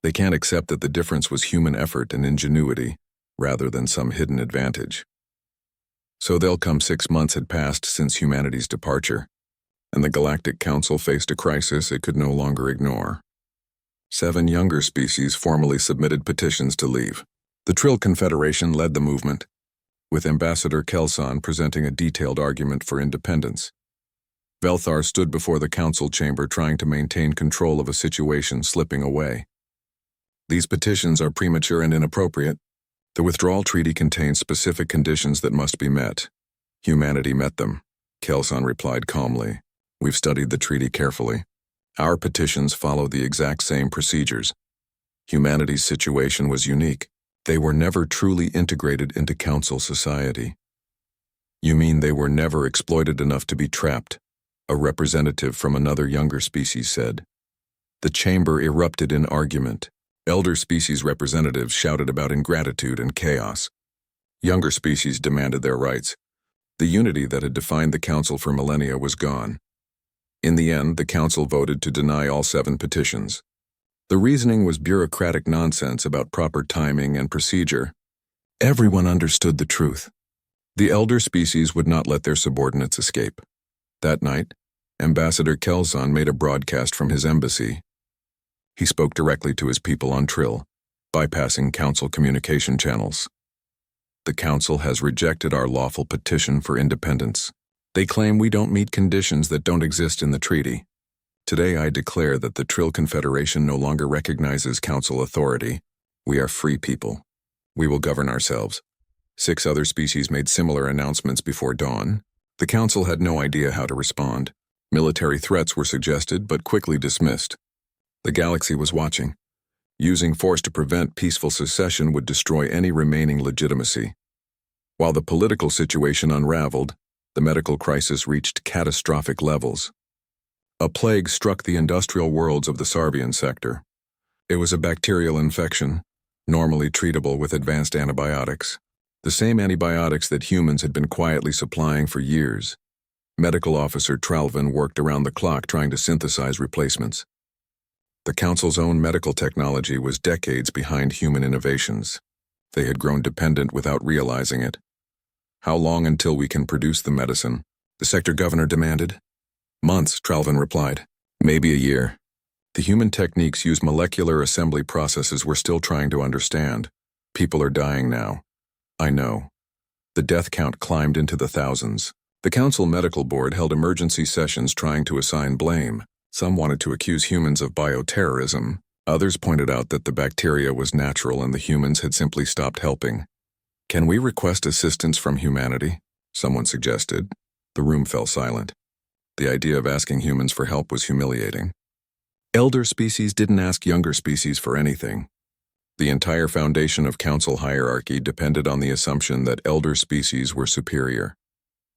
They can't accept that the difference was human effort and ingenuity, rather than some hidden advantage. So they'll come 6 months had passed since humanity's departure, and the Galactic Council faced a crisis it could no longer ignore. 7 younger species formally submitted petitions to leave. The Trill Confederation led the movement, with Ambassador Kelson presenting a detailed argument for independence. Velthar stood before the council chamber trying to maintain control of a situation slipping away. These petitions are premature and inappropriate. The withdrawal treaty contains specific conditions that must be met. Humanity met them, Kelson replied calmly. We've studied the treaty carefully. Our petitions follow the exact same procedures. Humanity's situation was unique. They were never truly integrated into council society. You mean they were never exploited enough to be trapped? A representative from another younger species said. The chamber erupted in argument. Elder species representatives shouted about ingratitude and chaos. Younger species demanded their rights. The unity that had defined the council for millennia was gone. In the end, the council voted to deny all 7 petitions. The reasoning was bureaucratic nonsense about proper timing and procedure. Everyone understood the truth. The elder species would not let their subordinates escape. That night, Ambassador Kelson made a broadcast from his embassy. He spoke directly to his people on Trill, bypassing council communication channels. The council has rejected our lawful petition for independence. They claim we don't meet conditions that don't exist in the treaty. Today I declare that the Trill Confederation no longer recognizes council authority. We are free people. We will govern ourselves. 6 other species made similar announcements before dawn. The council had no idea how to respond. Military threats were suggested but quickly dismissed. The galaxy was watching. Using force to prevent peaceful secession would destroy any remaining legitimacy. While the political situation unraveled, the medical crisis reached catastrophic levels. A plague struck the industrial worlds of the Sarvian sector. It was a bacterial infection, normally treatable with advanced antibiotics. The same antibiotics that humans had been quietly supplying for years. Medical Officer Tralvin worked around the clock trying to synthesize replacements. The Council's own medical technology was decades behind human innovations. They had grown dependent without realizing it. How long until we can produce the medicine? The sector governor demanded. Months, Tralvin replied. Maybe a year. The human techniques use molecular assembly processes we're still trying to understand. People are dying now. I know. The death count climbed into the thousands. The Council Medical Board held emergency sessions trying to assign blame. Some wanted to accuse humans of bioterrorism. Others pointed out that the bacteria was natural and the humans had simply stopped helping. Can we request assistance from humanity? Someone suggested. The room fell silent. The idea of asking humans for help was humiliating. Elder species didn't ask younger species for anything. The entire foundation of council hierarchy depended on the assumption that elder species were superior.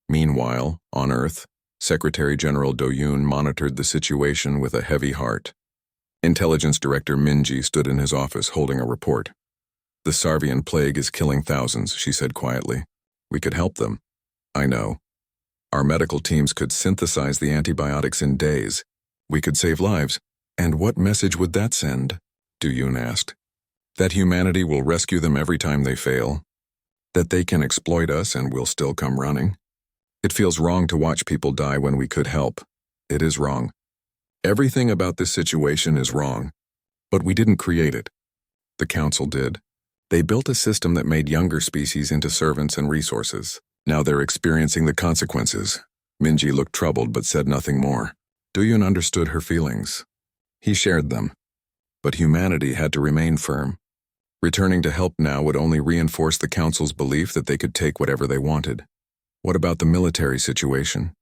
Meanwhile, on Earth, Secretary General Doyun monitored the situation with a heavy heart. Intelligence Director Minji stood in his office holding a report. The Sarvian plague is killing thousands, she said quietly. We could help them. I know. Our medical teams could synthesize the antibiotics in days. We could save lives. And what message would that send? Doyun asked. That humanity will rescue them every time they fail? That they can exploit us and we'll still come running? It feels wrong to watch people die when we could help. It is wrong. Everything about this situation is wrong. But we didn't create it. The Council did. They built a system that made younger species into servants and resources. Now they're experiencing the consequences. Minji looked troubled but said nothing more. Doyun understood her feelings. He shared them. But humanity had to remain firm. Returning to help now would only reinforce the Council's belief that they could take whatever they wanted. What about the military situation?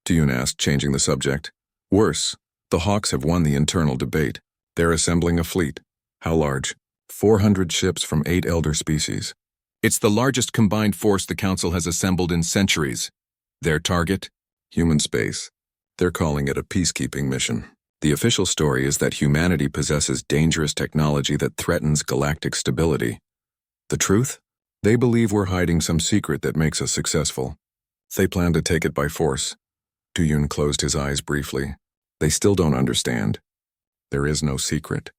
Doyun asked, changing the subject. Worse, the Hawks have won the internal debate. They're assembling a fleet. How large? 400 ships from 8 elder species. It's the largest combined force the Council has assembled in centuries. Their target? Human space. They're calling it a peacekeeping mission. The official story is that humanity possesses dangerous technology that threatens galactic stability. The truth? They believe we're hiding some secret that makes us successful. They plan to take it by force. Doyun closed his eyes briefly. They still don't understand. There is no secret.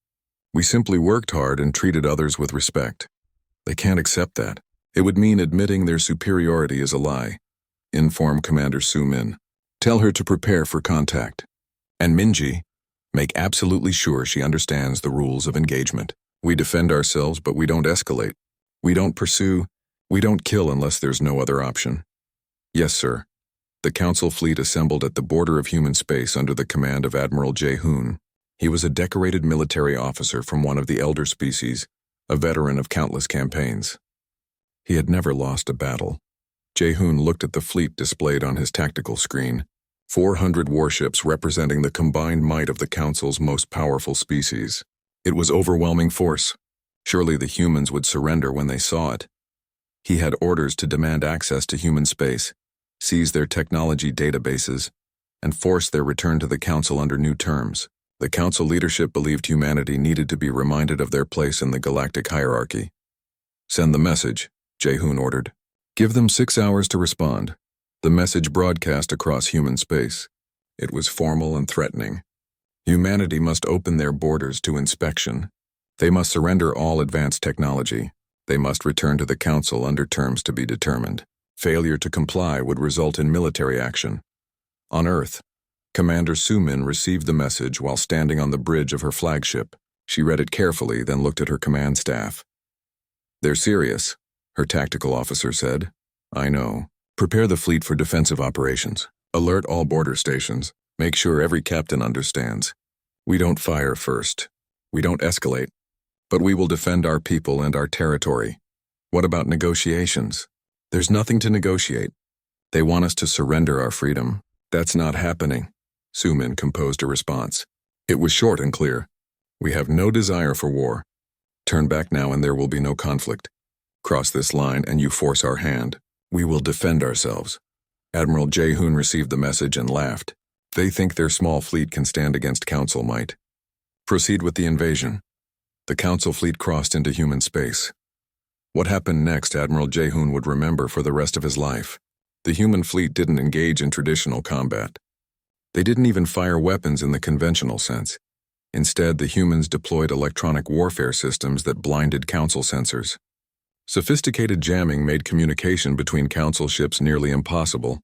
We simply worked hard and treated others with respect. They can't accept that. It would mean admitting their superiority is a lie. Inform Commander Su Min. Tell her to prepare for contact. And Minji, make absolutely sure she understands the rules of engagement. We defend ourselves, but we don't escalate. We don't pursue. We don't kill unless there's no other option. Yes, sir. The Council fleet assembled at the border of human space under the command of Admiral Jae-hoon. He was a decorated military officer from one of the elder species, a veteran of countless campaigns. He had never lost a battle. Jae-hoon looked at the fleet displayed on his tactical screen. 400 warships representing the combined might of the Council's most powerful species. It was overwhelming force. Surely the humans would surrender when they saw it. He had orders to demand access to human space, seize their technology databases, and force their return to the Council under new terms. The Council leadership believed humanity needed to be reminded of their place in the galactic hierarchy. Send the message, Jae-hoon ordered. Give them 6 hours to respond. The message broadcast across human space. It was formal and threatening. Humanity must open their borders to inspection. They must surrender all advanced technology. They must return to the Council under terms to be determined. Failure to comply would result in military action. On Earth, Commander Su Min received the message while standing on the bridge of her flagship. She read it carefully, then looked at her command staff. They're serious, her tactical officer said. I know. Prepare the fleet for defensive operations. Alert all border stations. Make sure every captain understands. We don't fire first. We don't escalate. But we will defend our people and our territory. What about negotiations? There's nothing to negotiate. They want us to surrender our freedom. That's not happening. Su Min composed a response. It was short and clear. We have no desire for war. Turn back now and there will be no conflict. Cross this line and you force our hand. We will defend ourselves. Admiral Jae-hoon received the message and laughed. They think their small fleet can stand against Council might. Proceed with the invasion. The Council fleet crossed into human space. What happened next, Admiral Jae-hoon would remember for the rest of his life. The human fleet didn't engage in traditional combat. They didn't even fire weapons in the conventional sense. Instead, the humans deployed electronic warfare systems that blinded Council sensors. Sophisticated jamming made communication between Council ships nearly impossible.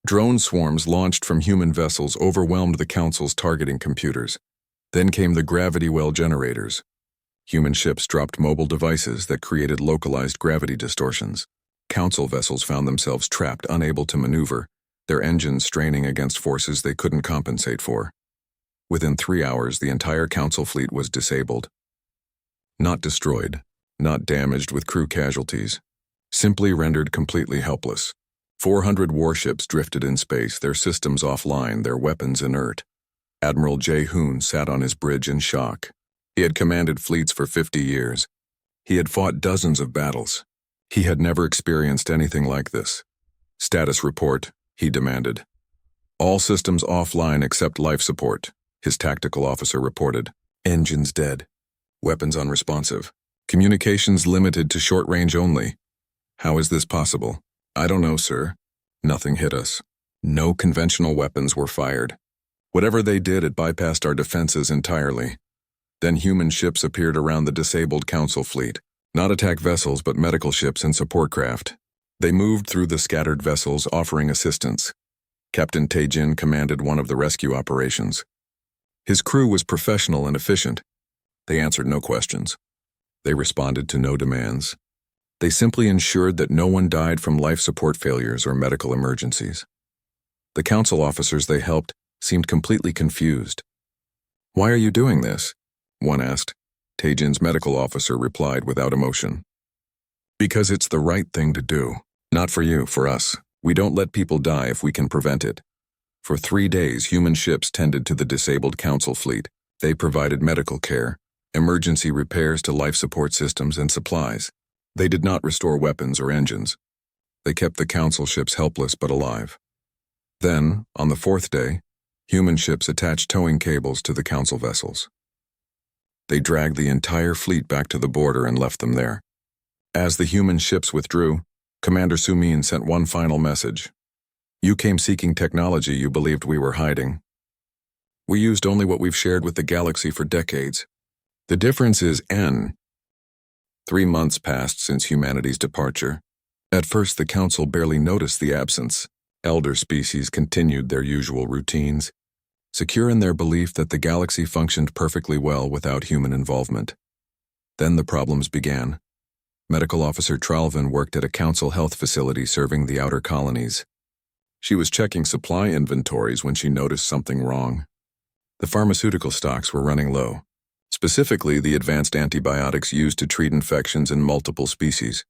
Drone swarms launched from human vessels overwhelmed the Council's targeting computers. Then came the gravity well generators. Human ships dropped mobile devices that created localized gravity distortions. Council vessels found themselves trapped, unable to maneuver, their engines straining against forces they couldn't compensate for. Within 3 hours, the entire Council fleet was disabled. Not destroyed, not damaged with crew casualties, simply rendered completely helpless. 400 warships drifted in space, their systems offline, their weapons inert. Admiral Jae-hoon sat on his bridge in shock. He had commanded fleets for 50 years. He had fought dozens of battles. He had never experienced anything like this. Status report, he demanded. All systems offline except life support, his tactical officer reported. Engines dead. Weapons unresponsive. Communications limited to short range only. How is this possible? I don't know, sir. Nothing hit us. No conventional weapons were fired. Whatever they did, it bypassed our defenses entirely. Then human ships appeared around the disabled Council fleet. Not attack vessels, but medical ships and support craft. They moved through the scattered vessels, offering assistance. Captain Tae-jin commanded one of the rescue operations. His crew was professional and efficient. They answered no questions. They responded to no demands. They simply ensured that no one died from life support failures or medical emergencies. The Council officers they helped seemed completely confused. Why are you doing this? One asked. Tae-jin's medical officer replied without emotion. Because it's the right thing to do. Not for you, for us. We don't let people die if we can prevent it. For 3 days, human ships tended to the disabled Council fleet. They provided medical care, emergency repairs to life support systems and supplies. They did not restore weapons or engines. They kept the Council ships helpless but alive. Then, on the 4th day, human ships attached towing cables to the Council vessels. They dragged the entire fleet back to the border and left them there. As the human ships withdrew, Commander Su Min sent one final message. You came seeking technology you believed we were hiding. We used only what we've shared with the galaxy for decades. The difference is N. 3 months passed since humanity's departure. At first, the Council barely noticed the absence. Elder species continued their usual routines, secure in their belief that the galaxy functioned perfectly well without human involvement. Then the problems began. Medical Officer Tralvin worked at a Council health facility serving the outer colonies. She was checking supply inventories when she noticed something wrong. The pharmaceutical stocks were running low, specifically the advanced antibiotics used to treat infections in multiple species.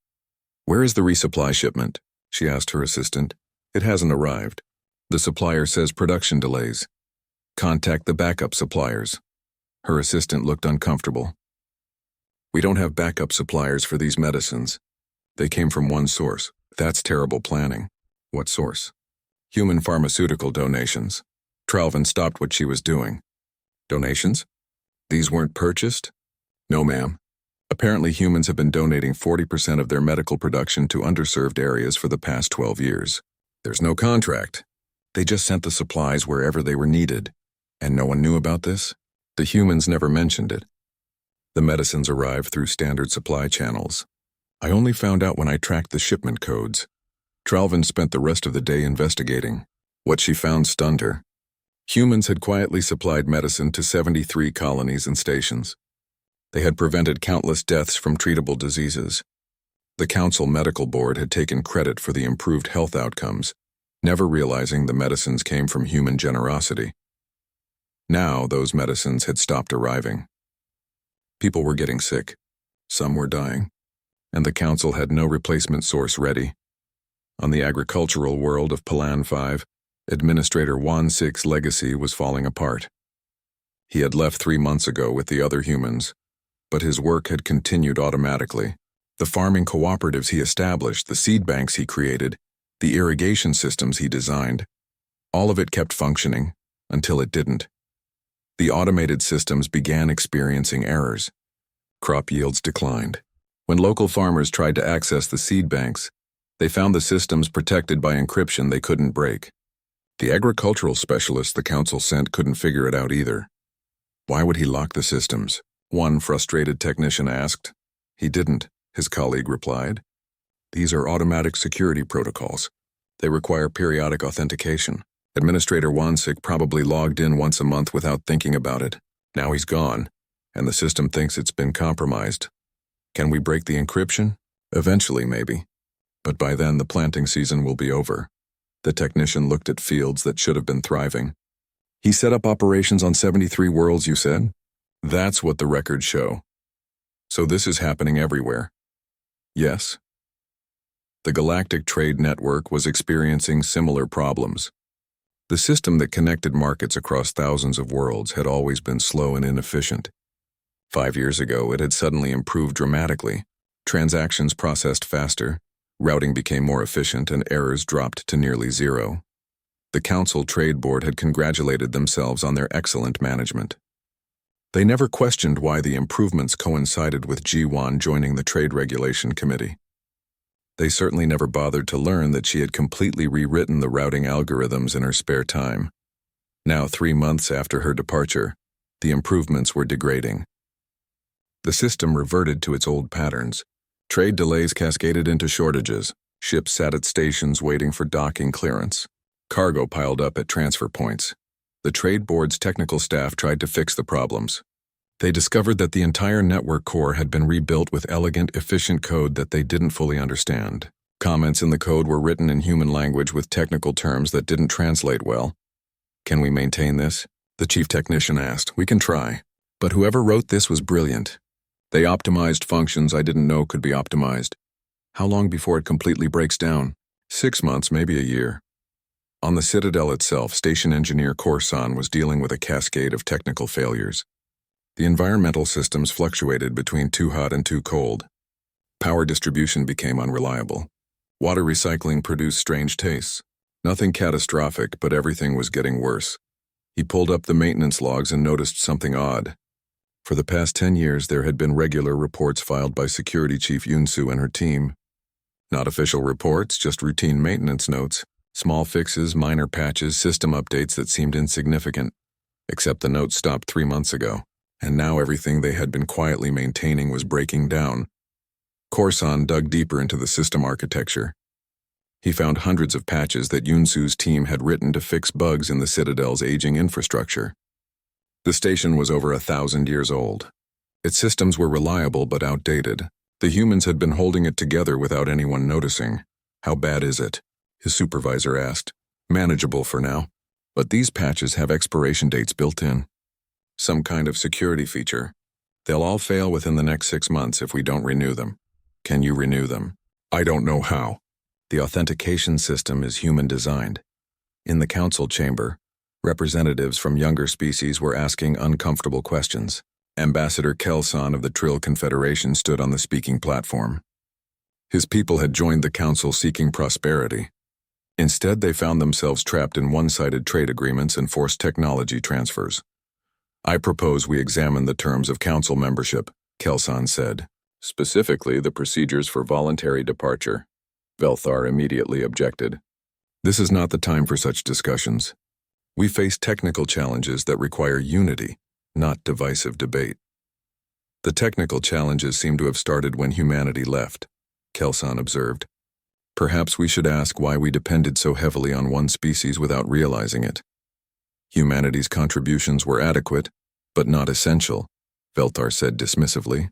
"Where is the resupply shipment?" she asked her assistant. "It hasn't arrived. The supplier says production delays. Contact the backup suppliers." Her assistant looked uncomfortable. "We don't have backup suppliers for these medicines. They came from one source. That's terrible planning." "What source?" "Human pharmaceutical donations." Tralvin stopped what she was doing. "Donations? These weren't purchased?" "No, ma'am. Apparently humans have been donating 40% of their medical production to underserved areas for the past 12 years. There's no contract. They just sent the supplies wherever they were needed. And no one knew about this? The humans never mentioned it. The medicines arrived through standard supply channels. I only found out when I tracked the shipment codes." Tralvin spent the rest of the day investigating. What she found stunned her. Humans had quietly supplied medicine to 73 colonies and stations. They had prevented countless deaths from treatable diseases. The Council Medical Board had taken credit for the improved health outcomes, never realizing the medicines came from human generosity. Now, those medicines had stopped arriving. People were getting sick. Some were dying. And the Council had no replacement source ready. On the agricultural world of Palan 5, Administrator Wan Sik's legacy was falling apart. He had left 3 months ago with the other humans, but his work had continued automatically. The farming cooperatives he established, the seed banks he created, the irrigation systems he designed, all of it kept functioning until it didn't. The automated systems began experiencing errors. Crop yields declined. When local farmers tried to access the seed banks, they found the systems protected by encryption they couldn't break. The agricultural specialists the Council sent couldn't figure it out either. Why would he lock the systems? One frustrated technician asked. "He didn't," his colleague replied. "These are automatic security protocols. They require periodic authentication. Administrator Wansik probably logged in once a month without thinking about it. Now he's gone, and the system thinks it's been compromised. Can we break the encryption? Eventually, maybe. But by then, the planting season will be over." The technician looked at fields that should have been thriving. "He set up operations on 73 worlds, you said?" "That's what the records show." "So this is happening everywhere?" "Yes." The Galactic Trade Network was experiencing similar problems. The system that connected markets across thousands of worlds had always been slow and inefficient. 5 years ago, it had suddenly improved dramatically. Transactions processed faster, routing became more efficient, and errors dropped to nearly zero. The Council Trade Board had congratulated themselves on their excellent management. They never questioned why the improvements coincided with Ji-Wan joining the Trade Regulation Committee. They certainly never bothered to learn that she had completely rewritten the routing algorithms in her spare time. Now, 3 months after her departure, the improvements were degrading. The system reverted to its old patterns. Trade delays cascaded into shortages. Ships sat at stations waiting for docking clearance. Cargo piled up at transfer points. The Trade Board's technical staff tried to fix the problems. They discovered that the entire network core had been rebuilt with elegant, efficient code that they didn't fully understand. Comments in the code were written in human language with technical terms that didn't translate well. "Can we maintain this?" the chief technician asked. "We can try. But whoever wrote this was brilliant. They optimized functions I didn't know could be optimized. How long before it completely breaks down? 6 months, maybe a year." On the Citadel itself, Station Engineer Corson was dealing with a cascade of technical failures. The environmental systems fluctuated between too hot and too cold. Power distribution became unreliable. Water recycling produced strange tastes. Nothing catastrophic, but everything was getting worse. He pulled up the maintenance logs and noticed something odd. For the past 10 years, there had been regular reports filed by Security Chief Yunsu and her team. Not official reports, just routine maintenance notes, small fixes, minor patches, system updates that seemed insignificant. Except the notes stopped 3 months ago. and now everything they had been quietly maintaining was breaking down. Corson dug deeper into the system architecture. He found hundreds of patches that Yunsu's team had written to fix bugs in the Citadel's aging infrastructure. The station was over 1,000 years old. Its systems were reliable but outdated. The humans had been holding it together without anyone noticing. "How bad is it?" his supervisor asked. "Manageable for now, but these patches have expiration dates built in. Some kind of security feature. They'll all fail within the next 6 months if we don't renew them." "Can you renew them?" "I don't know how." The authentication system is human-designed. In the council chamber, representatives from younger species were asking uncomfortable questions. Ambassador Kelson of the Trill Confederation stood on the speaking platform. His people had joined the council seeking prosperity. Instead, they found themselves trapped in one-sided trade agreements and forced technology transfers. "I propose we examine the terms of council membership," Kelson said. "Specifically, the procedures for voluntary departure." Velthar immediately objected. "This is not the time for such discussions. We face technical challenges that require unity, not divisive debate." "The technical challenges seem to have started when humanity left," Kelson observed. "Perhaps we should ask why we depended so heavily on one species without realizing it." "Humanity's contributions were adequate, but not essential," Velthar said dismissively.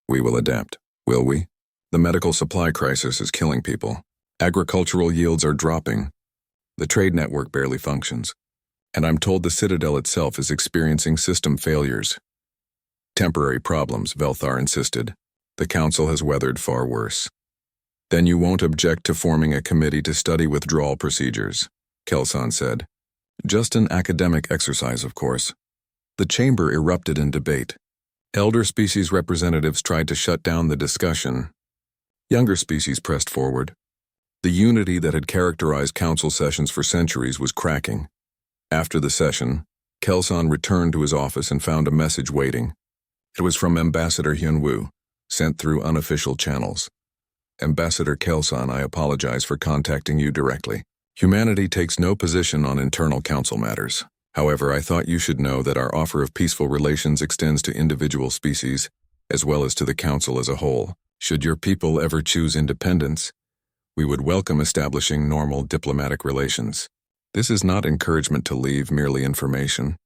"We will adapt, will we? The medical supply crisis is killing people. Agricultural yields are dropping. The trade network barely functions. And I'm told the Citadel itself is experiencing system failures." "Temporary problems," Velthar insisted. "The council has weathered far worse." "Then you won't object to forming a committee to study withdrawal procedures," Kelson said. "Just an academic exercise, of course." The chamber erupted in debate. Elder species representatives tried to shut down the discussion. Younger species pressed forward. The unity that had characterized council sessions for centuries was cracking. After the session, Kelson returned to his office and found a message waiting. It was from Ambassador Hyunwoo, sent through unofficial channels. "Ambassador Kelson, I apologize for contacting you directly. Humanity takes no position on internal council matters. However, I thought you should know that our offer of peaceful relations extends to individual species, as well as to the council as a whole. Should your people ever choose independence, we would welcome establishing normal diplomatic relations. This is not encouragement to leave, merely information.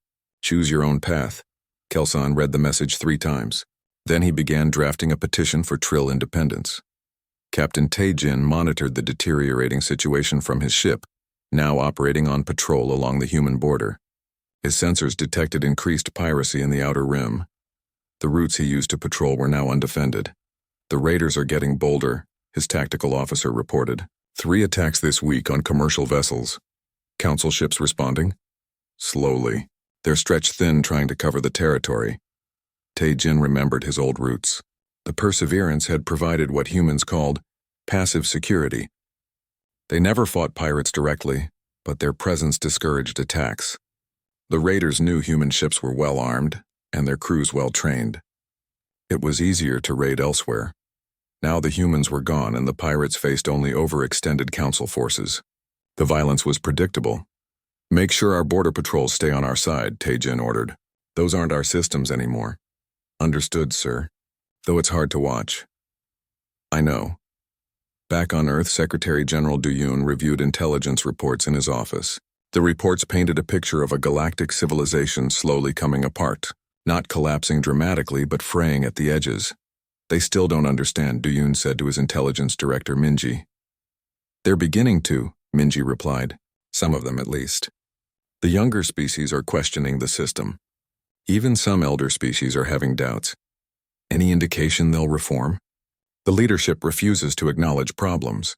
Choose your own path." Kelson read the message 3 times. Then he began drafting a petition for Trill independence. Captain Tae-jin monitored the deteriorating situation from his ship, now operating on patrol along the human border. His sensors detected increased piracy in the outer rim. The routes he used to patrol were now undefended. "The raiders are getting bolder," his tactical officer reported. 3 attacks this week on commercial vessels. Council ships responding? Slowly. They're stretched thin trying to cover the territory. Tae-jin remembered his old roots. The Perseverance had provided what humans called passive security. They never fought pirates directly, but their presence discouraged attacks. The raiders knew human ships were well armed, and their crews well trained. It was easier to raid elsewhere. Now the humans were gone and the pirates faced only overextended council forces. The violence was predictable. "Make sure our border patrols stay on our side," Tae-jin ordered. "Those aren't our systems anymore." "Understood, sir. Though it's hard to watch." "I know." Back on Earth, Secretary General Du-yoon reviewed intelligence reports in his office. The reports painted a picture of a galactic civilization slowly coming apart, not collapsing dramatically but fraying at the edges. "They still don't understand," Du-yoon said to his intelligence director Minji. "They're beginning to," Minji replied. "Some of them at least. The younger species are questioning the system. Even some elder species are having doubts. Any indication they'll reform? The leadership refuses to acknowledge problems.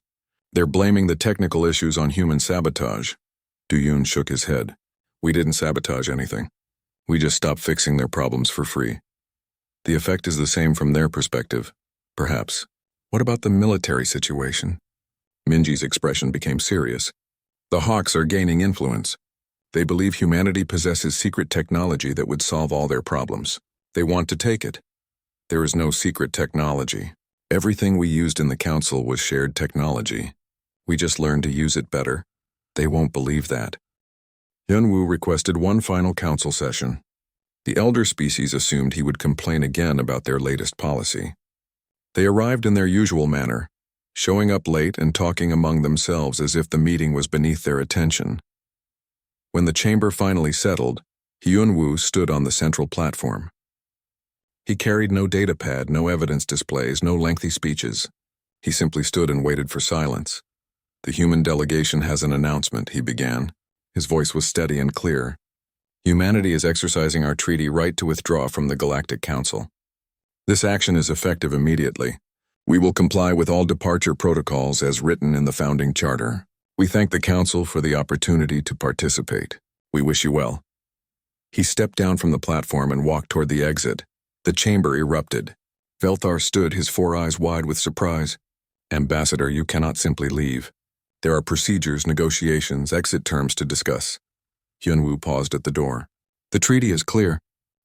They're blaming the technical issues on human sabotage." Du-yoon shook his head. "We didn't sabotage anything. We just stopped fixing their problems for free. The effect is the same from their perspective, perhaps. What about the military situation?" Minji's expression became serious. "The Hawks are gaining influence. They believe humanity possesses secret technology that would solve all their problems. They want to take it. There is no secret technology. Everything we used in the council was shared technology. We just learned to use it better. They won't believe that." Hyunwoo requested one final council session. The elder species assumed he would complain again about their latest policy. They arrived in their usual manner, showing up late and talking among themselves as if the meeting was beneath their attention. When the chamber finally settled, Hyun-woo stood on the central platform. He carried no datapad, no evidence displays, no lengthy speeches. He simply stood and waited for silence. "The human delegation has an announcement," he began. His voice was steady and clear. "Humanity is exercising our treaty right to withdraw from the Galactic Council. This action is effective immediately. We will comply with all departure protocols as written in the founding charter. We thank the Council for the opportunity to participate. We wish you well." He stepped down from the platform and walked toward the exit. The chamber erupted. Velthar stood, his 4 eyes wide with surprise. "Ambassador, you cannot simply leave. There are procedures, negotiations, exit terms to discuss." Hyun-woo paused at the door. "The treaty is clear.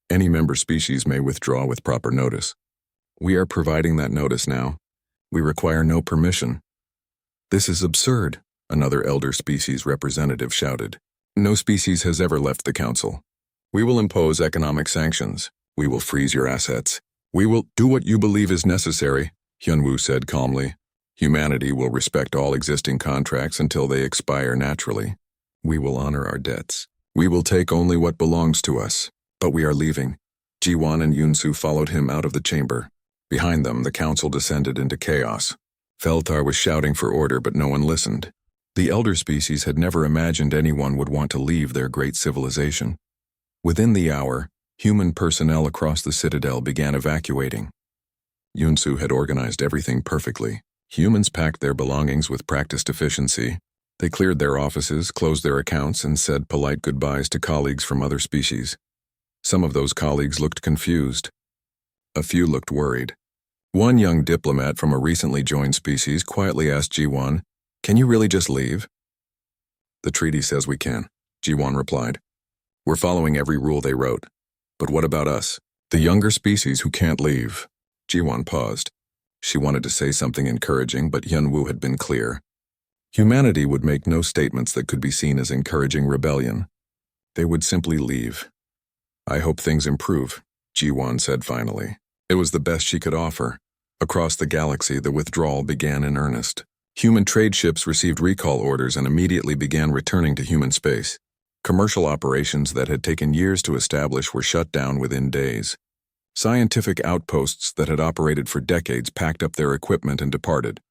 Any member species may withdraw with proper notice. We are providing that notice now. We require no permission." "This is absurd," another elder species representative shouted. "No species has ever left the council. We will impose economic sanctions. We will freeze your assets. We will do what you believe is necessary," Hyun-woo said calmly. "Humanity will respect all existing contracts until they expire naturally. We will honor our debts. We will take only what belongs to us. But we are leaving." Ji-won and Yoon-soo followed him out of the chamber. Behind them, the council descended into chaos. Velthar was shouting for order, but no one listened. The elder species had never imagined anyone would want to leave their great civilization. Within the hour, human personnel across the citadel began evacuating. Yoon-soo had organized everything perfectly. Humans packed their belongings with practiced efficiency. They cleared their offices, closed their accounts, and said polite goodbyes to colleagues from other species. Some of those colleagues looked confused. A few looked worried. One young diplomat from a recently joined species quietly asked Ji-won, "Can you really just leave?" "The treaty says we can," Ji-won replied. "We're following every rule they wrote. But what about us, the younger species who can't leave?" Ji-won paused. She wanted to say something encouraging, but Hyun-woo had been clear. Humanity would make no statements that could be seen as encouraging rebellion. They would simply leave. "I hope things improve," Ji-won said finally. It was the best she could offer. Across the galaxy, the withdrawal began in earnest. Human trade ships received recall orders and immediately began returning to human space. Commercial operations that had taken years to establish were shut down within days. Scientific outposts that had operated for decades packed up their equipment and departed.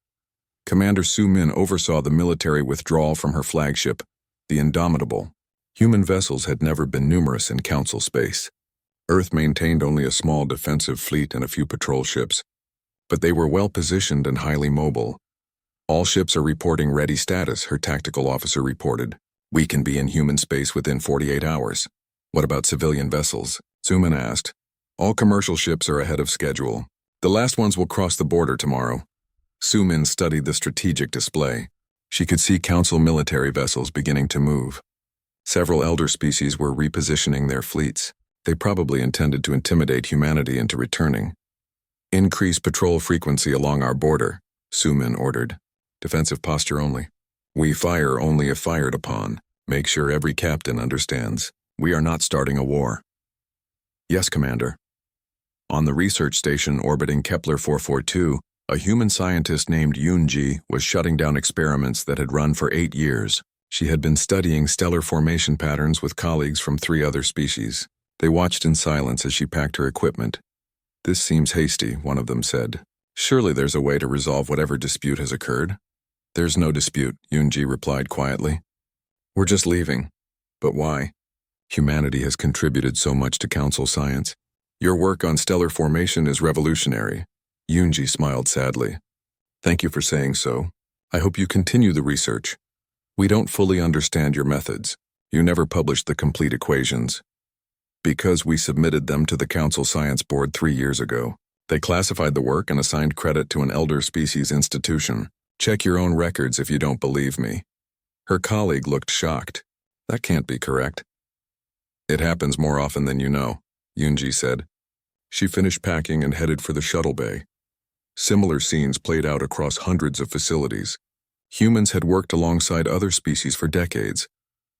Commander Su-min oversaw the military withdrawal from her flagship, the Indomitable. Human vessels had never been numerous in Council space. Earth maintained only a small defensive fleet and a few patrol ships, but they were well-positioned and highly mobile. "All ships are reporting ready status," her tactical officer reported. "We can be in human space within 48 hours. "What about civilian vessels?" Su-min asked. "All commercial ships are ahead of schedule. The last ones will cross the border tomorrow." Su-min studied the strategic display. She could see Council military vessels beginning to move. Several elder species were repositioning their fleets. They probably intended to intimidate humanity into returning. "Increase patrol frequency along our border," Su-min ordered. "Defensive posture only. We fire only if fired upon. Make sure every captain understands. We are not starting a war." "Yes, Commander." On the research station orbiting Kepler 442, a human scientist named Yoon-ji was shutting down experiments that had run for 8 years. She had been studying stellar formation patterns with colleagues from 3 other species. They watched in silence as she packed her equipment. "This seems hasty," one of them said. "Surely there's a way to resolve whatever dispute has occurred." "There's no dispute," Yoon-ji replied quietly. "We're just leaving." "But why? Humanity has contributed so much to Council science. Your work on stellar formation is revolutionary." Yoon-ji smiled sadly. "Thank you for saying so. I hope you continue the research. We don't fully understand your methods. You never published the complete equations." "Because we submitted them to the Council Science Board 3 years ago. They classified the work and assigned credit to an elder species institution. Check your own records if you don't believe me." Her colleague looked shocked. "That can't be correct." "It happens more often than you know," Yoon-ji said. She finished packing and headed for the shuttle bay. Similar scenes played out across hundreds of facilities. Humans had worked alongside other species for decades,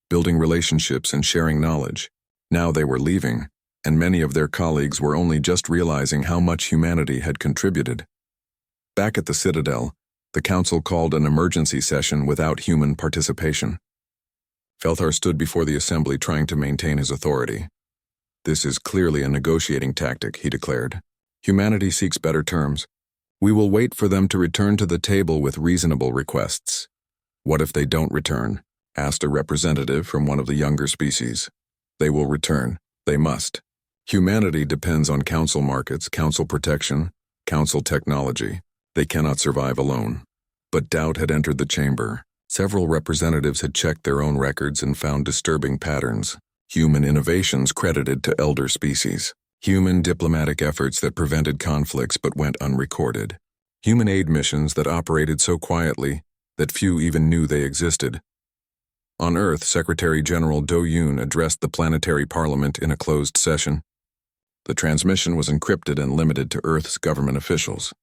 building relationships and sharing knowledge. Now they were leaving, and many of their colleagues were only just realizing how much humanity had contributed. Back at the Citadel, the Council called an emergency session without human participation. Velthar stood before the assembly trying to maintain his authority. "This is clearly a negotiating tactic," he declared. "Humanity seeks better terms. We will wait for them to return to the table with reasonable requests." "What if they don't return?" asked a representative from one of the younger species. "They will return. They must. Humanity depends on Council markets, Council protection, Council technology. They cannot survive alone." But doubt had entered the chamber. Several representatives had checked their own records and found disturbing patterns. Human innovations credited to elder species. Human diplomatic efforts that prevented conflicts but went unrecorded. Human aid missions that operated so quietly that few even knew they existed. On Earth, Secretary General Do Yoon addressed the planetary parliament in a closed session. The transmission was encrypted and limited to Earth's government officials.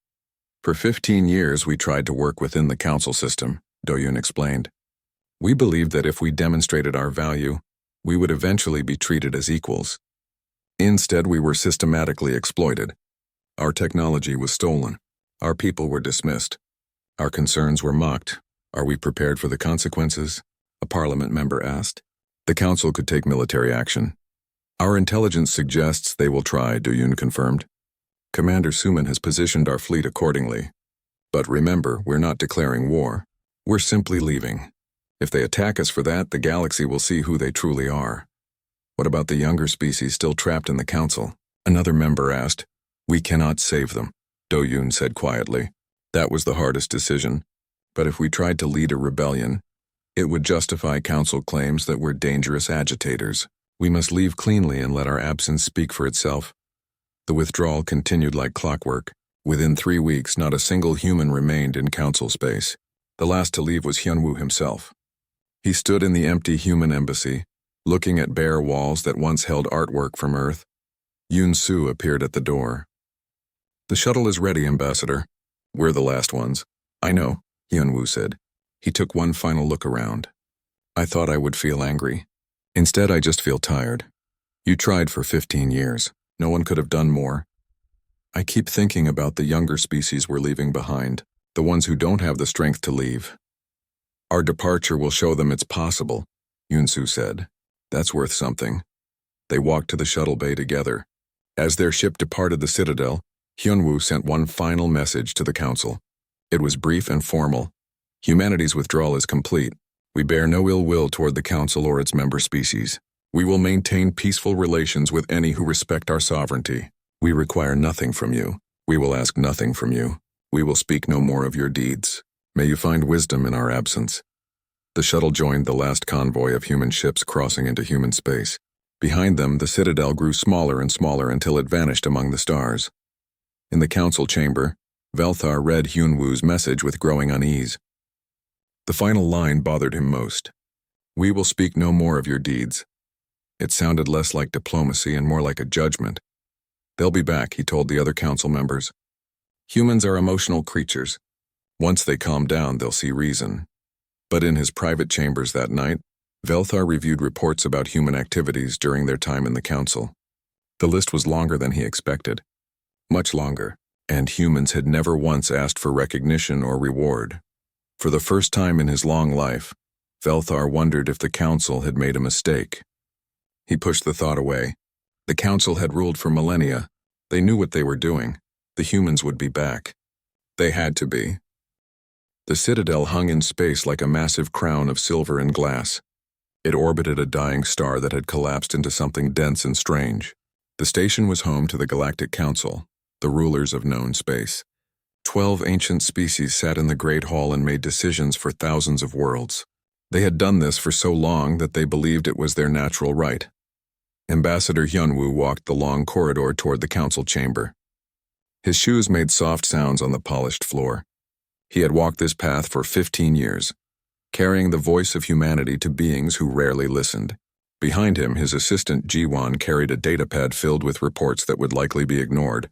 "For 15 years we tried to work within the Council system," Do Yoon explained. "We believed that if we demonstrated our value, we would eventually be treated as equals. Instead, we were systematically exploited. Our technology was stolen. Our people were dismissed. Our concerns were mocked. Are we prepared for the consequences?" a parliament member asked. "The Council could take military action. Our intelligence suggests they will try," Do Yoon confirmed. "Commander Suman has positioned our fleet accordingly. But remember, we're not declaring war. We're simply leaving. If they attack us for that, the galaxy will see who they truly are." "What about the younger species still trapped in the Council?" another member asked. "We cannot save them," Do Yoon said quietly. "That was the hardest decision. But if we tried to lead a rebellion, it would justify Council claims that we're dangerous agitators. We must leave cleanly and let our absence speak for itself." The withdrawal continued like clockwork. Within 3 weeks, not a single human remained in Council space. The last to leave was Hyunwoo himself. He stood in the empty human embassy, looking at bare walls that once held artwork from Earth. Yoon Soo appeared at the door. "The shuttle is ready, Ambassador. We're the last ones." "I know," Hyunwoo said. He took one final look around. "I thought I would feel angry. Instead, I just feel tired. You tried for 15 years. No one could have done more. I keep thinking about the younger species we're leaving behind, the ones who don't have the strength to leave. Our departure will show them it's possible," Yoon-soo said. "That's worth something." They walked to the shuttle bay together. As their ship departed the Citadel, Hyunwoo sent one final message to the Council. It was brief and formal. "Humanity's withdrawal is complete. We bear no ill will toward the Council or its member species. We will maintain peaceful relations with any who respect our sovereignty. We require nothing from you. We will ask nothing from you. We will speak no more of your deeds. May you find wisdom in our absence." The shuttle joined the last convoy of human ships crossing into human space. Behind them, the Citadel grew smaller and smaller until it vanished among the stars. In the Council chamber, Velthar read Hyunwoo's message with growing unease. The final line bothered him most. "We will speak no more of your deeds." It sounded less like diplomacy and more like a judgment. "They'll be back," he told the other Council members. "Humans are emotional creatures. Once they calm down, they'll see reason." But in his private chambers that night, Velthar reviewed reports about human activities during their time in the Council. The list was longer than he expected. Much longer, and humans had never once asked for recognition or reward. For the first time in his long life, Velthar wondered if the Council had made a mistake. He pushed the thought away. The Council had ruled for millennia. They knew what they were doing. The humans would be back. They had to be. The Citadel hung in space like a massive crown of silver and glass. It orbited a dying star that had collapsed into something dense and strange. The station was home to the Galactic Council, the rulers of known space. 12 ancient species sat in the Great Hall and made decisions for thousands of worlds. They had done this for so long that they believed it was their natural right. Ambassador Hyunwoo walked the long corridor toward the Council chamber. His shoes made soft sounds on the polished floor. He had walked this path for 15 years, carrying the voice of humanity to beings who rarely listened. Behind him, his assistant Jiwon carried a datapad filled with reports that would likely be ignored.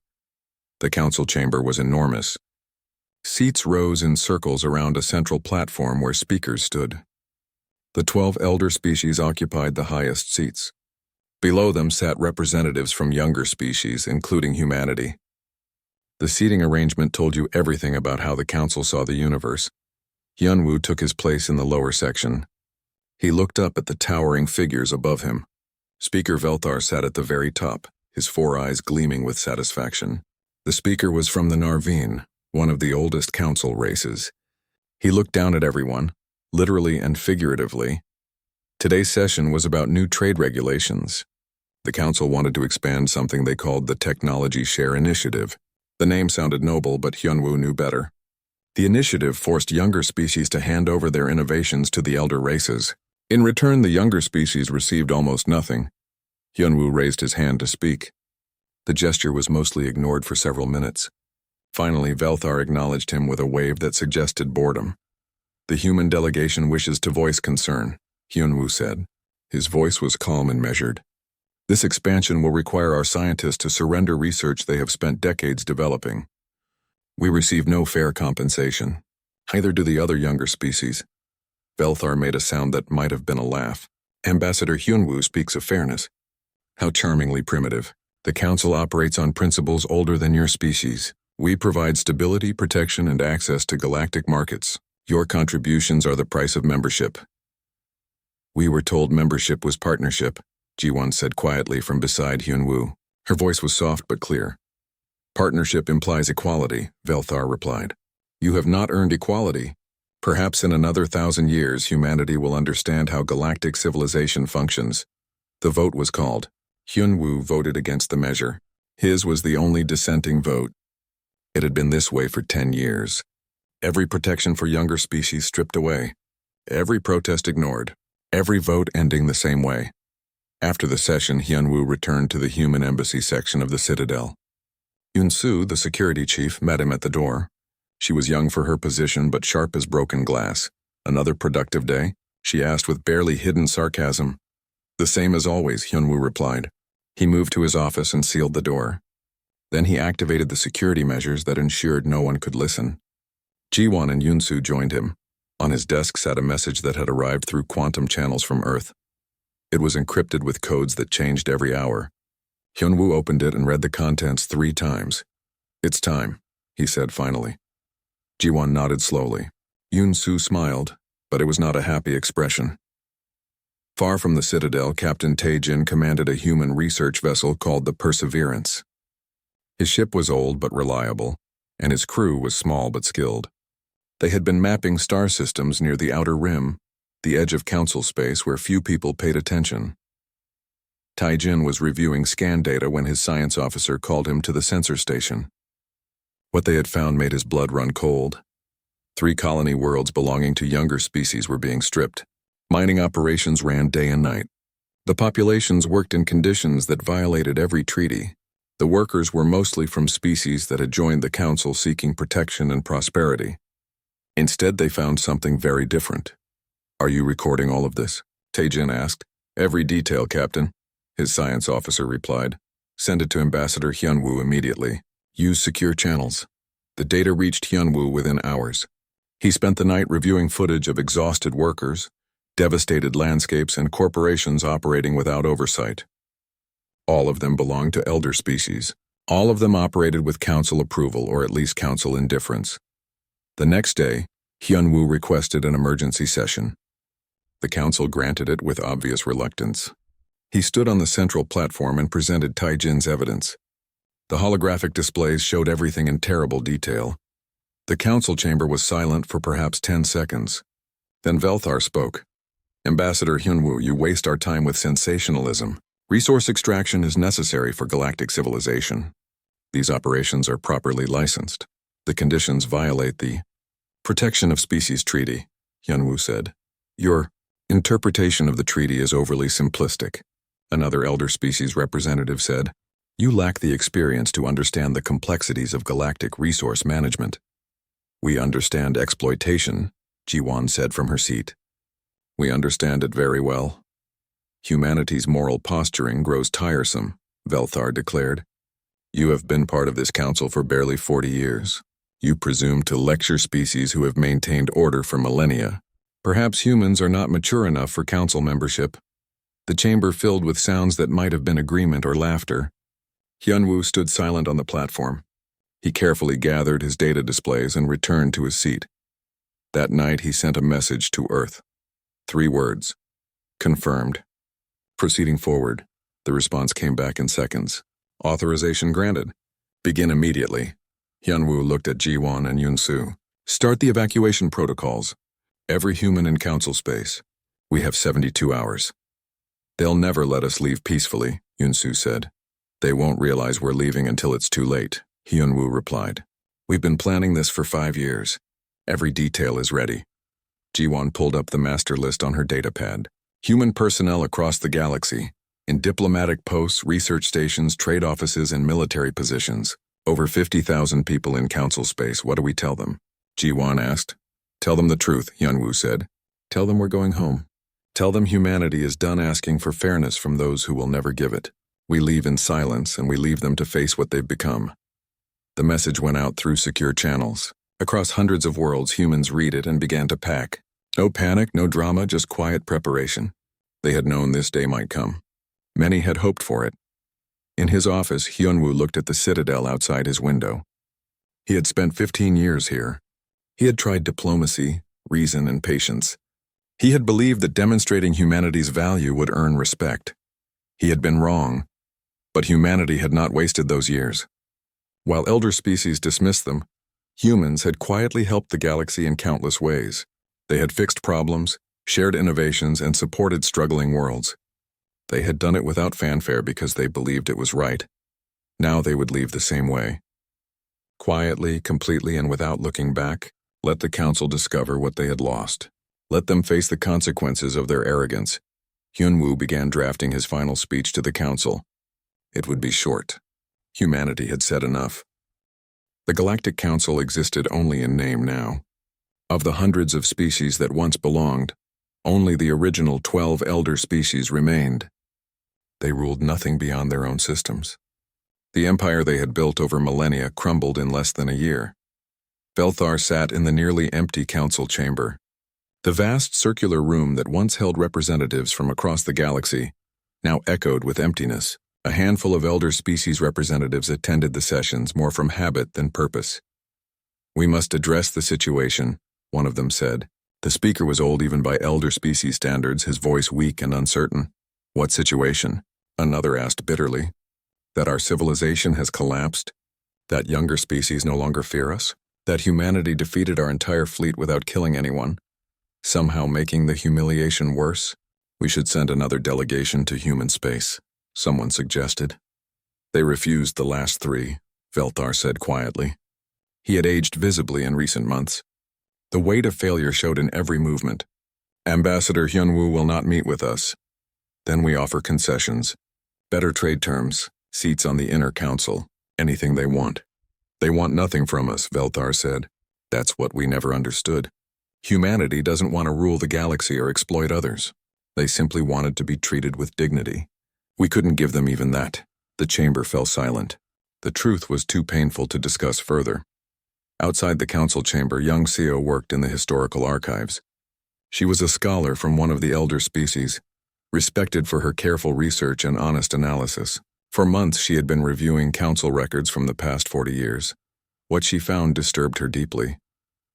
The Council chamber was enormous. Seats rose in circles around a central platform where speakers stood. The 12 elder species occupied the highest seats. Below them sat representatives from younger species, including humanity. The seating arrangement told you everything about how the council saw the universe. Hyunwoo took his place in the lower section. He looked up at the towering figures above him. Speaker Velthar sat at the very top, his 4 eyes gleaming with satisfaction. The speaker was from the Narveen, one of the oldest council races. He looked down at everyone, literally and figuratively. Today's session was about new trade regulations. The council wanted to expand something they called the Technology Share Initiative. The name sounded noble, but Hyunwoo knew better. The initiative forced younger species to hand over their innovations to the elder races. In return, the younger species received almost nothing. Hyunwoo raised his hand to speak. The gesture was mostly ignored for several minutes. Finally, Velthar acknowledged him with a wave that suggested boredom. The human delegation wishes to voice concern, Hyunwoo said. His voice was calm and measured. This expansion will require our scientists to surrender research they have spent decades developing. We receive no fair compensation. Neither do the other younger species. Velthar made a sound that might have been a laugh. Ambassador Hyunwoo speaks of fairness. How charmingly primitive. The council operates on principles older than your species. We provide stability, protection, and access to galactic markets. Your contributions are the price of membership. We were told membership was partnership, Ji-won said quietly from beside Hyunwoo. Her voice was soft but clear. Partnership implies equality, Velthar replied. You have not earned equality. Perhaps in another 1,000 years, humanity will understand how galactic civilization functions. The vote was called. Hyunwoo voted against the measure. His was the only dissenting vote. It had been this way for 10 years. Every protection for younger species stripped away. Every protest ignored. Every vote ending the same way. After the session, Hyunwoo returned to the human embassy section of the Citadel. Yoon-soo, the security chief, met him at the door. She was young for her position but sharp as broken glass. Another productive day? She asked with barely hidden sarcasm. The same as always, Hyunwoo replied. He moved to his office and sealed the door. Then he activated the security measures that ensured no one could listen. Ji-won and Yoon-soo joined him. On his desk sat a message that had arrived through quantum channels from Earth. It was encrypted with codes that changed every hour. Hyunwoo opened it and read the contents 3 times. It's time, he said finally. Ji-won nodded slowly. Yoon-soo smiled, but it was not a happy expression. Far from the Citadel, Captain Tae-jin commanded a human research vessel called the Perseverance. His ship was old but reliable, and his crew was small but skilled. They had been mapping star systems near the outer rim, the edge of council space where few people paid attention. Tae-jin was reviewing scan data when his science officer called him to the sensor station. What they had found made his blood run cold. 3 colony worlds belonging to younger species were being stripped. Mining operations ran day and night. The populations worked in conditions that violated every treaty. The workers were mostly from species that had joined the council seeking protection and prosperity. Instead, they found something very different. Are you recording all of this? Tae-jin asked. Every detail, Captain, his science officer replied. Send it to Ambassador Hyunwoo immediately. Use secure channels. The data reached Hyunwoo within hours. He spent the night reviewing footage of exhausted workers, devastated landscapes, and corporations operating without oversight. All of them belonged to elder species. All of them operated with council approval, or at least council indifference. The next day, Hyunwoo requested an emergency session. The council granted it with obvious reluctance. He stood on the central platform and presented Tae-jin's evidence. The holographic displays showed everything in terrible detail. The council chamber was silent for perhaps 10 seconds. Then Velthar spoke. Ambassador Hyunwoo, you waste our time with sensationalism. Resource extraction is necessary for galactic civilization. These operations are properly licensed. The conditions violate the Protection of Species Treaty, Hyunwoo said. Your interpretation of the treaty is overly simplistic, another elder species representative said. You lack the experience to understand the complexities of galactic resource management. We understand exploitation, Ji-won said from her seat. We understand it very well. Humanity's moral posturing grows tiresome, Velthar declared. You have been part of this council for barely 40 years. You presume to lecture species who have maintained order for millennia. Perhaps humans are not mature enough for council membership. the chamber filled with sounds that might have been agreement or laughter. Hyunwoo stood silent on the platform. He carefully gathered his data displays and returned to his seat. That night he sent a message to Earth. 3 words. Confirmed. Proceeding forward, the response came back in seconds. Authorization granted. Begin immediately. Hyunwoo looked at Jiwon and Yunsu. Start the evacuation protocols. Every human in council space. We have 72 hours. They'll never let us leave peacefully, Yunsu said. They won't realize we're leaving until it's too late, Hyunwoo replied. We've been planning this for 5 years. Every detail is ready. Jiwon pulled up the master list on her datapad. Human personnel across the galaxy, in diplomatic posts, research stations, trade offices, and military positions. Over 50,000 people in council space. What do we tell them? Jiwon asked. Tell them the truth, Hyunwoo said. Tell them we're going home. Tell them humanity is done asking for fairness from those who will never give it. We leave in silence, and we leave them to face what they've become. The message went out through secure channels. Across hundreds of worlds, humans read it and began to pack. No panic, no drama, just quiet preparation. They had known this day might come. Many had hoped for it. In his office, Hyunwoo looked at the citadel outside his window. He had spent 15 years here. He had tried diplomacy, reason, and patience. He had believed that demonstrating humanity's value would earn respect. He had been wrong, but humanity had not wasted those years. While elder species dismissed them, humans had quietly helped the galaxy in countless ways. They had fixed problems, shared innovations, and supported struggling worlds. They had done it without fanfare because they believed it was right. Now they would leave the same way. Quietly, completely, and without looking back, let the council discover what they had lost. Let them face the consequences of their arrogance. Hyunwoo began drafting his final speech to the council. It would be short. Humanity had said enough. The Galactic Council existed only in name now. Of the hundreds of species that once belonged, only the original 12 elder species remained. They ruled nothing beyond their own systems. The empire they had built over millennia crumbled in less than a year. Velthar sat in the nearly empty council chamber. The vast circular room that once held representatives from across the galaxy now echoed with emptiness. A handful of elder species representatives attended the sessions more from habit than purpose. We must address the situation, one of them said. The speaker was old even by elder species standards, his voice weak and uncertain. What situation? Another asked bitterly. That our civilization has collapsed? That younger species no longer fear us? That humanity defeated our entire fleet without killing anyone? Somehow making the humiliation worse? We should send another delegation to human space, someone suggested. They refused the last 3, Velthar said quietly. He had aged visibly in recent months. The weight of failure showed in every movement. Ambassador Hyunwoo will not meet with us. Then we offer concessions, better trade terms, seats on the inner council, anything they want. They want nothing from us, Velthar said. That's what we never understood. Humanity doesn't want to rule the galaxy or exploit others. They simply wanted to be treated with dignity. We couldn't give them even that. The chamber fell silent. The truth was too painful to discuss further. Outside the council chamber, young Seo worked in the historical archives. She was a scholar from one of the elder species, respected for her careful research and honest analysis. For months she had been reviewing council records from the past 40 years. What she found disturbed her deeply.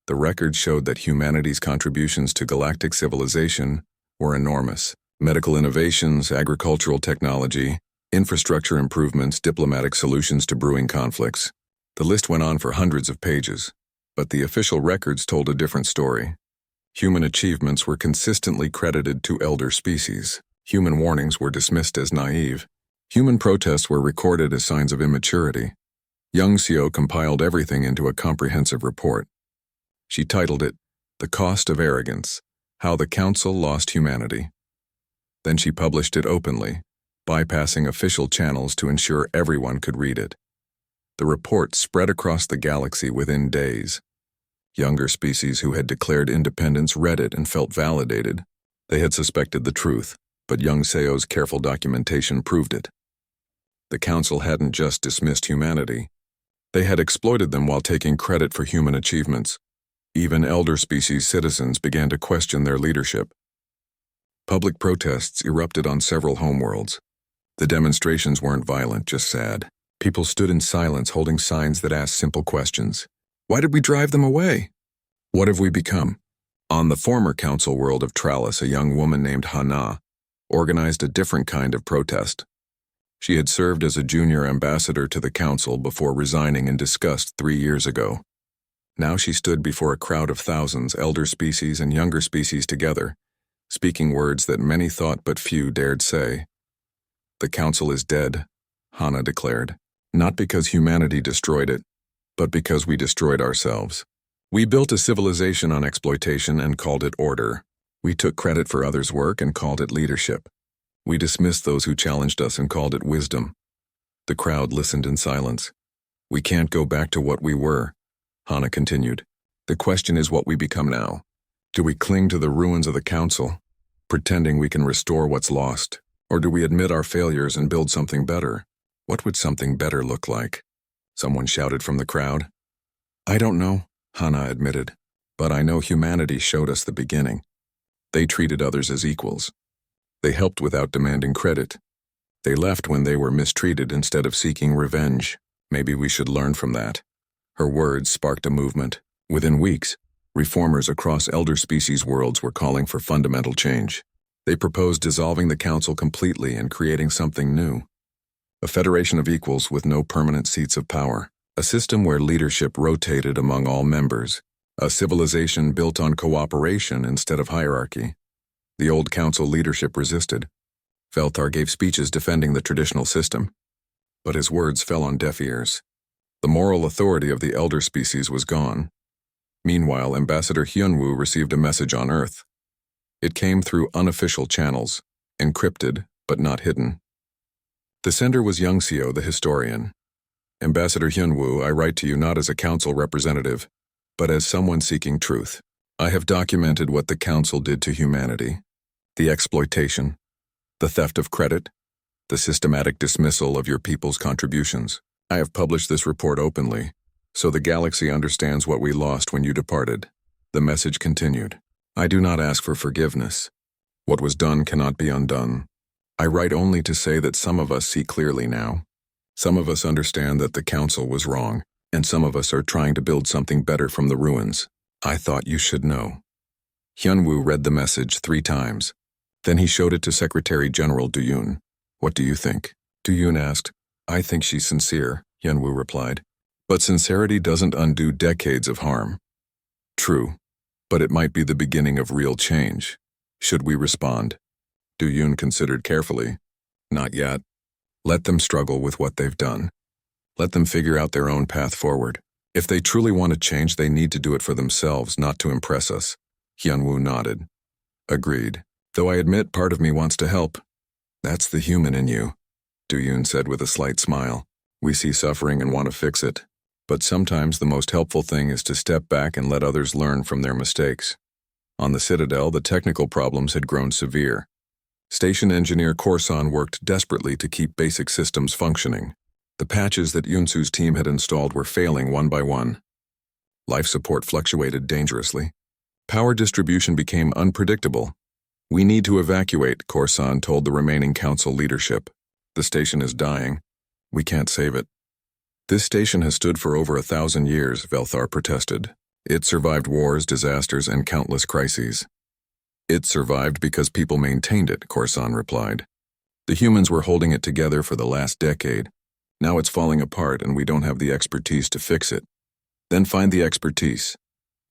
The records showed that humanity's contributions to galactic civilization were enormous. Medical innovations, agricultural technology, infrastructure improvements, diplomatic solutions to brewing conflicts. The list went on for hundreds of pages, but the official records told a different story. Human achievements were consistently credited to elder species. Human warnings were dismissed as naive. Human protests were recorded as signs of immaturity. Young Seo compiled everything into a comprehensive report. She titled it, The Cost of Arrogance, How the Council Lost Humanity. Then she published it openly, bypassing official channels to ensure everyone could read it. The report spread across the galaxy within days. Younger species who had declared independence read it and felt validated. They had suspected the truth, but young Seo's careful documentation proved it. The council hadn't just dismissed humanity. They had exploited them while taking credit for human achievements. Even elder species citizens began to question their leadership. Public protests erupted on several homeworlds. The demonstrations weren't violent, just sad. People stood in silence holding signs that asked simple questions. Why did we drive them away? What have we become? On the former council world of Trallis, a young woman named Hana organized a different kind of protest. She had served as a junior ambassador to the council before resigning in disgust 3 years ago. Now she stood before a crowd of thousands, elder species and younger species together, speaking words that many thought but few dared say. The council is dead, Hana declared, not because humanity destroyed it, but because we destroyed ourselves. We built a civilization on exploitation and called it order. We took credit for others' work and called it leadership. We dismissed those who challenged us and called it wisdom. The crowd listened in silence. We can't go back to what we were, Hana continued. The question is what we become now. Do we cling to the ruins of the council, pretending we can restore what's lost? Or do we admit our failures and build something better? What would something better look like? Someone shouted from the crowd. I don't know, Hana admitted, but I know humanity showed us the beginning. They treated others as equals. They helped without demanding credit. They left when they were mistreated instead of seeking revenge. Maybe we should learn from that. Her words sparked a movement. Within weeks, reformers across elder species worlds were calling for fundamental change. They proposed dissolving the council completely and creating something new. A federation of equals with no permanent seats of power. A system where leadership rotated among all members. A civilization built on cooperation instead of hierarchy. The old council leadership resisted. Velthar gave speeches defending the traditional system. But his words fell on deaf ears. The moral authority of the elder species was gone. Meanwhile, Ambassador Hyunwoo received a message on Earth. It came through unofficial channels, encrypted but not hidden. The sender was Youngseo, the historian. Ambassador Hyunwoo, I write to you not as a council representative, but as someone seeking truth. I have documented what the council did to humanity. The exploitation, the theft of credit, the systematic dismissal of your people's contributions. I have published this report openly, so the galaxy understands what we lost when you departed. The message continued. I do not ask for forgiveness. What was done cannot be undone. I write only to say that some of us see clearly now. Some of us understand that the council was wrong, and some of us are trying to build something better from the ruins. I thought you should know. Hyunwoo read the message 3 times. Then he showed it to Secretary General Duyun. What do you think? Duyun asked. I think she's sincere, Hyunwoo replied. But sincerity doesn't undo decades of harm. True, but it might be the beginning of real change. Should we respond? Duyun considered carefully. Not yet. Let them struggle with what they've done. Let them figure out their own path forward. If they truly want to change, they need to do it for themselves, not to impress us. Hyunwoo nodded. Agreed. Though I admit part of me wants to help. That's the human in you, Duyun said with a slight smile. We see suffering and want to fix it. But sometimes the most helpful thing is to step back and let others learn from their mistakes. On the Citadel, the technical problems had grown severe. Station engineer Korsan worked desperately to keep basic systems functioning. The patches that Yunsu's team had installed were failing one by one. Life support fluctuated dangerously. Power distribution became unpredictable. We need to evacuate, Korsan told the remaining council leadership. The station is dying. We can't save it. This station has stood for over 1,000 years, Velthar protested. It survived wars, disasters, and countless crises. It survived because people maintained it, Korsan replied. The humans were holding it together for the last decade. Now it's falling apart and we don't have the expertise to fix it. Then find the expertise.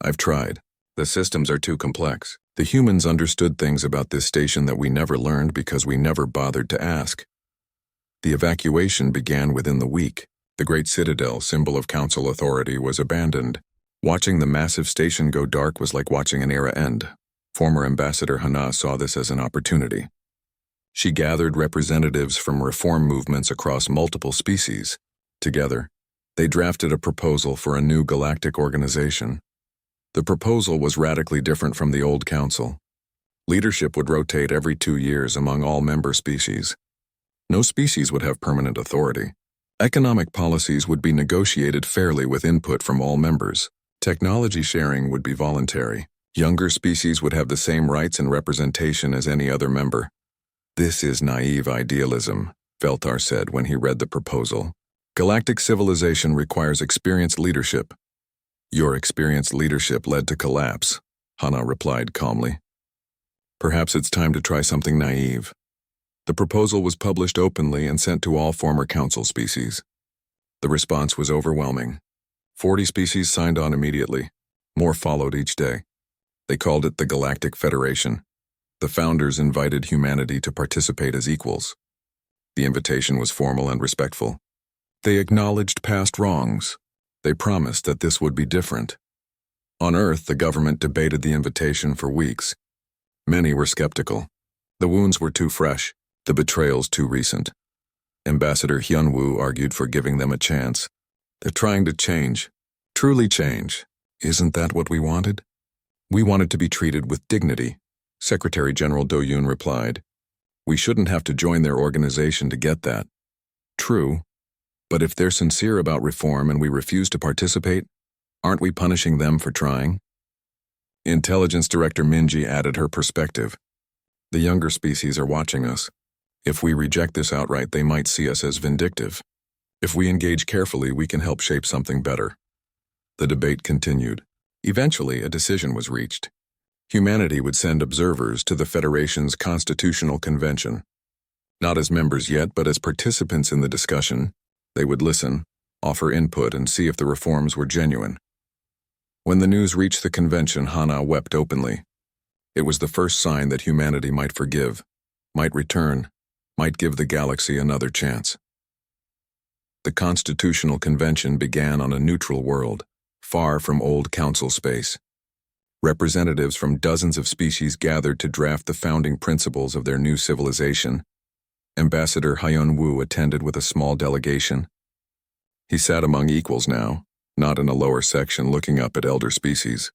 I've tried. The systems are too complex. The humans understood things about this station that we never learned because we never bothered to ask. The evacuation began within the week. The Great Citadel, symbol of council authority, was abandoned. Watching the massive station go dark was like watching an era end. Former Ambassador Hana saw this as an opportunity. She gathered representatives from reform movements across multiple species. Together, they drafted a proposal for a new galactic organization. The proposal was radically different from the old council. Leadership would rotate every 2 years among all member species. No species would have permanent authority. Economic policies would be negotiated fairly with input from all members. Technology sharing would be voluntary. Younger species would have the same rights and representation as any other member. This is naive idealism, Veltar said when he read the proposal. Galactic civilization requires experienced leadership. Your experienced leadership led to collapse, Hana replied calmly. Perhaps it's time to try something naive. The proposal was published openly and sent to all former council species. The response was overwhelming. 40 species signed on immediately. More followed each day. They called it the Galactic Federation. The founders invited humanity to participate as equals. The invitation was formal and respectful. They acknowledged past wrongs. They promised that this would be different. On Earth, the government debated the invitation for weeks. Many were skeptical. The wounds were too fresh, the betrayals too recent. Ambassador Hyunwoo argued for giving them a chance. They're trying to change. Truly change. Isn't that what we wanted? We wanted to be treated with dignity, Secretary General Do-yoon replied. We shouldn't have to join their organization to get that. True, but if they're sincere about reform and we refuse to participate, aren't we punishing them for trying? Intelligence Director Minji added her perspective. The younger species are watching us. If we reject this outright, they might see us as vindictive. If we engage carefully, we can help shape something better. The debate continued. Eventually, a decision was reached. Humanity would send observers to the Federation's Constitutional Convention. Not as members yet, but as participants in the discussion, they would listen, offer input, and see if the reforms were genuine. When the news reached the convention, Hana wept openly. It was the first sign that humanity might forgive, might return, might give the galaxy another chance. The Constitutional Convention began on a neutral world, far from old council space. Representatives from dozens of species gathered to draft the founding principles of their new civilization. Ambassador Hyunwoo attended with a small delegation. He sat among equals now, not in a lower section looking up at elder species.